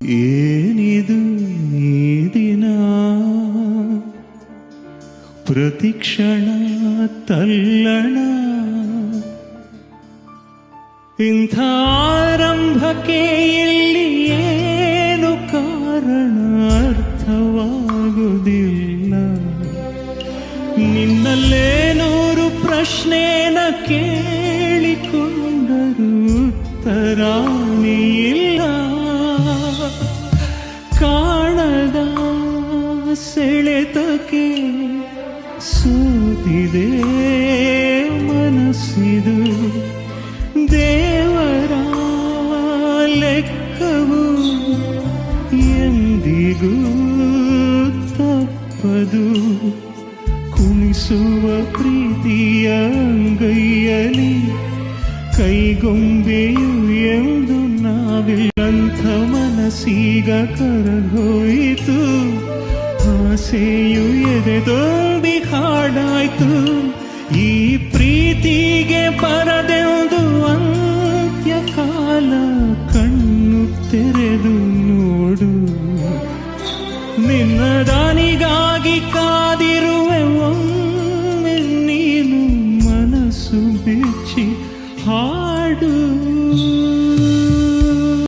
ಏನಿದು ಈ ದಿನ ಪ್ರತಿಕ್ಷಣ ತಲ್ಲಣ ಇಂಥ ಆರಂಭಕ್ಕೆ ಇಲ್ಲಿ ಏನು ಕಾರಣ ಅರ್ಥವಾಗುವುದಿಲ್ಲ. ನಿನ್ನಲ್ಲೇ ನೂರು ಪ್ರಶ್ನೆನ ಕೇಳಿಕೊಂಡರೂ ಉತ್ತರಾನೇ ಇಲ್ಲ. ಕಾಣದ ಸೆಳೆತಕ್ಕೆ ಸೋತಿದೆ ಮನಸ್ಸಿದು. ದೇವರ ಲೆಕ್ಕವು ಎಂದಿಗೂ ತಪ್ಪದು. ಕುಣಿಸುವ ಪ್ರೀತಿಯ ಅಂಗೈಯಲಿ ಕೈಗೊಂಬೆಯು ಎಂದು ನಾವಿಲ್ಲಂಥ ಮನಸ್ಸೀಗ ಕರಗೋಯಿತು. ಆಸೆಯು ಎದೆ ತುಂಬಿ ಹಾಡಾಯ್ತು. ಈ ಪ್ರೀತಿಗೆ ಪರ